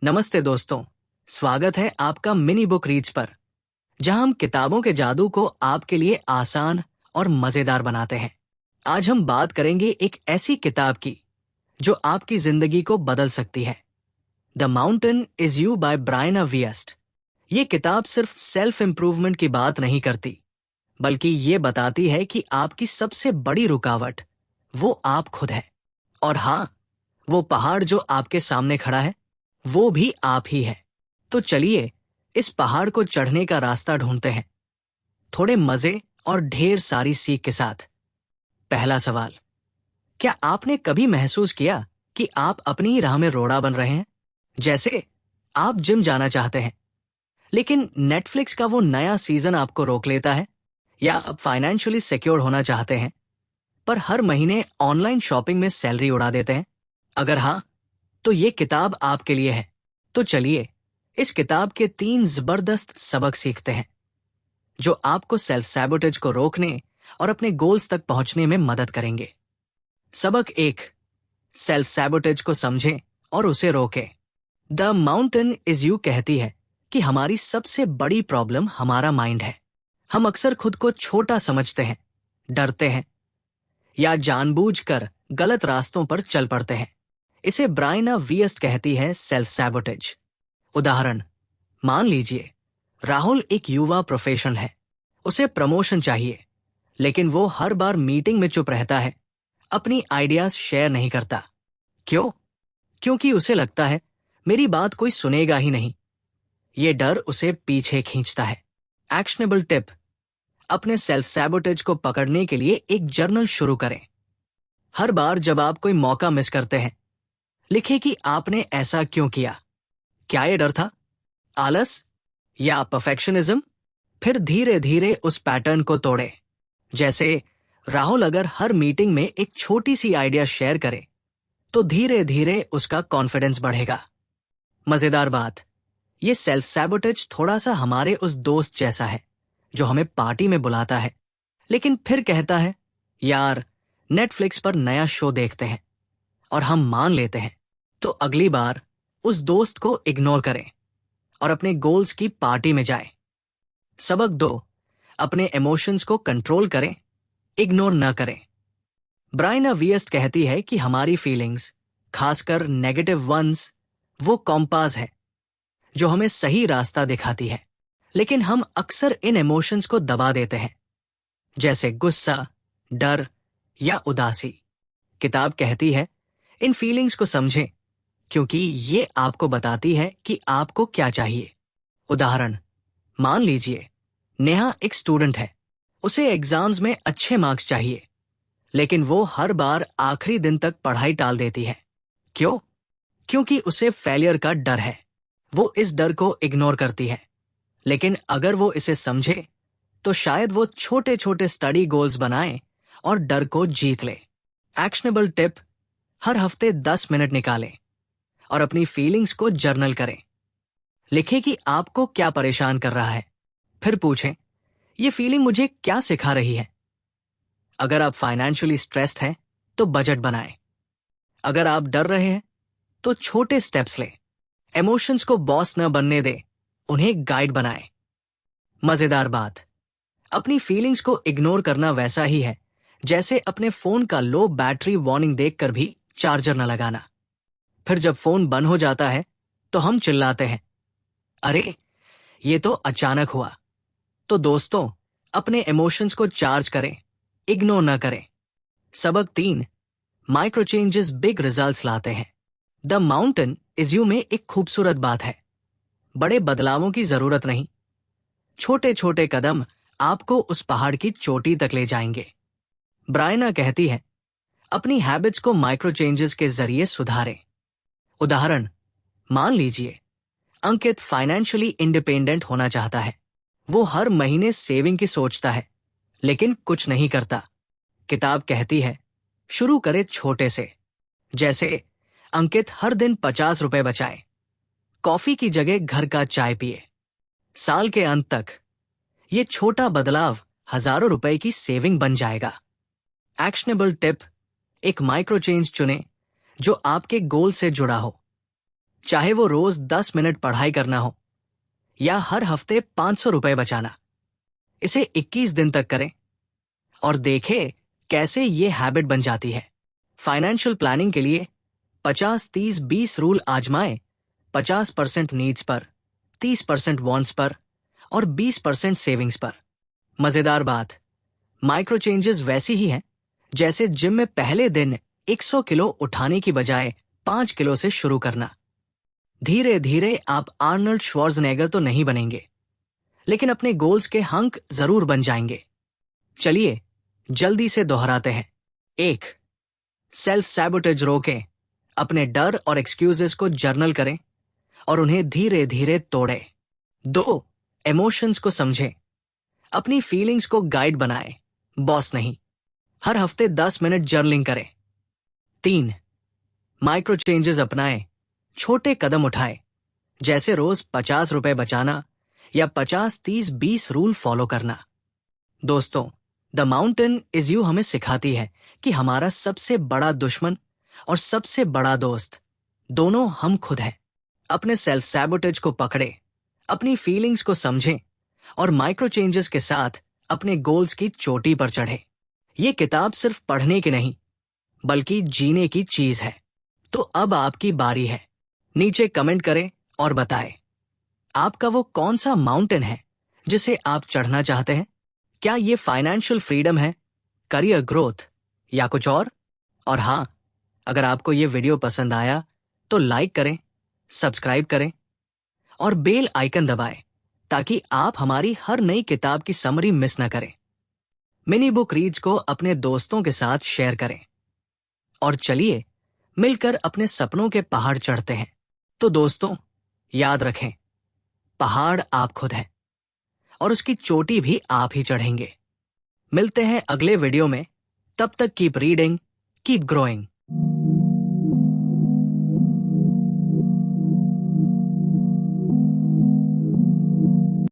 नमस्ते दोस्तों, स्वागत है आपका मिनी बुक रीड्स पर, जहां हम किताबों के जादू को आपके लिए आसान और मजेदार बनाते हैं। आज हम बात करेंगे एक ऐसी किताब की जो आपकी जिंदगी को बदल सकती है। The mountain is you by Brianna Wiest. ये किताब सिर्फ सेल्फ इम्प्रूवमेंट की बात नहीं करती, बल्कि ये बताती है कि आपकी सबसे बड़ी रुकावट वो आप खुद है। और हाँ, वो पहाड़ जो आपके सामने खड़ा है वो भी आप ही है। तो चलिए इस पहाड़ को चढ़ने का रास्ता ढूंढते हैं, थोड़े मजे और ढेर सारी सीख के साथ। पहला सवाल, क्या आपने कभी महसूस किया कि आप अपनी ही राह में रोड़ा बन रहे हैं? जैसे आप जिम जाना चाहते हैं, लेकिन नेटफ्लिक्स का वो नया सीजन आपको रोक लेता है, या आप फाइनेंशियली सिक्योर होना चाहते हैं पर हर महीने ऑनलाइन शॉपिंग में सैलरी उड़ा देते हैं? अगर हाँ, तो ये किताब आपके लिए है। तो चलिए इस किताब के 3 जबरदस्त सबक सीखते हैं जो आपको सेल्फ सैबोटेज को रोकने और अपने गोल्स तक पहुंचने में मदद करेंगे। सबक 1, सेल्फ सैबोटेज को समझें और उसे रोकें। द माउंटेन इज यू कहती है कि हमारी सबसे बड़ी प्रॉब्लम हमारा माइंड है। हम अक्सर खुद को छोटा समझते हैं, डरते हैं या जानबूझकर गलत रास्तों पर चल पड़ते हैं। इसे ब्रायना वियस्ट कहती है सेल्फ सैबोटेज। उदाहरण, मान लीजिए राहुल एक युवा प्रोफेशनल है, उसे प्रमोशन चाहिए, लेकिन वो हर बार मीटिंग में चुप रहता है, अपनी आइडियाज शेयर नहीं करता। क्यों? क्योंकि उसे लगता है मेरी बात कोई सुनेगा ही नहीं। ये डर उसे पीछे खींचता है। एक्शनेबल टिप, अपने सेल्फ सैबोटेज को पकड़ने के लिए एक जर्नल शुरू करें। हर बार जब आप कोई मौका मिस करते हैं, लिखें कि आपने ऐसा क्यों किया। क्या ये डर था, आलस या परफेक्शनिज्म? फिर धीरे धीरे उस पैटर्न को तोड़े। जैसे राहुल अगर हर मीटिंग में एक छोटी सी आइडिया शेयर करे, तो धीरे धीरे उसका कॉन्फिडेंस बढ़ेगा। मजेदार बात, ये सेल्फ सैबोटेज थोड़ा सा हमारे उस दोस्त जैसा है जो हमें पार्टी में बुलाता है, लेकिन फिर कहता है यार नेटफ्लिक्स पर नया शो देखते हैं, और हम मान लेते हैं। तो अगली बार उस दोस्त को इग्नोर करें और अपने गोल्स की पार्टी में जाएं। सबक 2, अपने इमोशंस को कंट्रोल करें, इग्नोर न करें। ब्रायना वियस्ट कहती है कि हमारी फीलिंग्स, खासकर नेगेटिव वंस, वो कॉम्पास है जो हमें सही रास्ता दिखाती है, लेकिन हम अक्सर इन इमोशंस को दबा देते हैं, जैसे गुस्सा, डर या उदासी। किताब कहती है इन फीलिंग्स को समझें, क्योंकि ये आपको बताती है कि आपको क्या चाहिए। उदाहरण, मान लीजिए नेहा एक स्टूडेंट है, उसे एग्जाम्स में अच्छे मार्क्स चाहिए, लेकिन वो हर बार आखिरी दिन तक पढ़ाई टाल देती है। क्यों? क्योंकि उसे फेलियर का डर है। वो इस डर को इग्नोर करती है, लेकिन अगर वो इसे समझे तो शायद वो छोटे छोटे स्टडी गोल्स बनाए और डर को जीत ले। एक्शनेबल टिप, हर हफ्ते 10 मिनट निकालें और अपनी फीलिंग्स को जर्नल करें। लिखें कि आपको क्या परेशान कर रहा है, फिर पूछें ये फीलिंग मुझे क्या सिखा रही है। अगर आप फाइनेंशियली स्ट्रेस्ड हैं तो बजट बनाएं। अगर आप डर रहे हैं तो छोटे स्टेप्स लें। इमोशंस को बॉस न बनने दें, उन्हें गाइड बनाएं। मजेदार बात, अपनी फीलिंग्स को इग्नोर करना वैसा ही है जैसे अपने फोन का लो बैटरी वार्निंग देखकर भी चार्जर न लगाना। फिर जब फोन बंद हो जाता है तो हम चिल्लाते हैं, अरे ये तो अचानक हुआ। तो दोस्तों, अपने इमोशंस को चार्ज करें, इग्नोर न करें। सबक 3, माइक्रो चेंजेस बिग रिजल्ट्स लाते हैं। द माउंटेन इज यू में एक खूबसूरत बात है। बड़े बदलावों की जरूरत नहीं, छोटे छोटे कदम आपको उस पहाड़ की चोटी तक ले जाएंगे। ब्रायना कहती है अपनी हैबिट्स को माइक्रो चेंजेस के जरिए सुधारें। उदाहरण, मान लीजिए अंकित फाइनेंशियली इंडिपेंडेंट होना चाहता है। वो हर महीने सेविंग की सोचता है, लेकिन कुछ नहीं करता। किताब कहती है शुरू करे छोटे से, जैसे अंकित हर दिन 50 रुपए बचाए, कॉफी की जगह घर का चाय पिए। साल के अंत तक ये छोटा बदलाव हजारों रुपए की सेविंग बन जाएगा। एक्शनेबल टिप, एक माइक्रो चेंज चुनें जो आपके गोल से जुड़ा हो। चाहे वो रोज 10 मिनट पढ़ाई करना हो या हर हफ्ते 500 रुपए बचाना। इसे 21 दिन तक करें और देखें कैसे ये हैबिट बन जाती है। फाइनेंशियल प्लानिंग के लिए 50-30-20 रूल आजमाएं। 50% नीड्स पर, 30% वांट्स पर और 20% सेविंग्स पर। मजेदार बात, माइक्रो चेंजेस वैसी ही हैं जैसे जिम में पहले दिन 100 किलो उठाने की बजाय 5 किलो से शुरू करना। धीरे धीरे आप आर्नल्ड श्वार्ज़नेगर तो नहीं बनेंगे, लेकिन अपने गोल्स के हंक जरूर बन जाएंगे। चलिए जल्दी से दोहराते हैं। 1. सेल्फ सैबोटेज रोकें। अपने डर और एक्सक्यूजेस को जर्नल करें और उन्हें धीरे धीरे तोड़ें। 2. इमोशंस को समझें। अपनी फीलिंग्स को गाइड बनाएं, बॉस नहीं। हर हफ्ते 10 मिनट जर्नलिंग करें। 3. माइक्रो चेंजेस अपनाएं। छोटे कदम उठाएं, जैसे रोज 50 रुपए बचाना या 50-30-20 रूल फॉलो करना। दोस्तों, द माउंटेन इज यू हमें सिखाती है कि हमारा सबसे बड़ा दुश्मन और सबसे बड़ा दोस्त दोनों हम खुद हैं। अपने सेल्फ सैबोटेज को पकड़े, अपनी फीलिंग्स को समझें और माइक्रो चेंजेस के साथ अपने गोल्स की चोटी पर चढ़े। ये किताब सिर्फ पढ़ने की नहीं, बल्कि जीने की चीज है। तो अब आपकी बारी है। नीचे कमेंट करें और बताएं, आपका वो कौन सा माउंटेन है जिसे आप चढ़ना चाहते हैं? क्या ये फाइनेंशियल फ्रीडम है, करियर ग्रोथ या कुछ और? और हाँ, अगर आपको ये वीडियो पसंद आया तो लाइक करें, सब्सक्राइब करें और बेल आइकन दबाएं ताकि आप हमारी हर नई किताब की समरी मिस न करें। मिनी बुक रीड्स को अपने दोस्तों के साथ शेयर करें और चलिए मिलकर अपने सपनों के पहाड़ चढ़ते हैं। तो दोस्तों, याद रखें, पहाड़ आप खुद हैं और उसकी चोटी भी आप ही चढ़ेंगे। मिलते हैं अगले वीडियो में। तब तक कीप रीडिंग, कीप ग्रोइंग।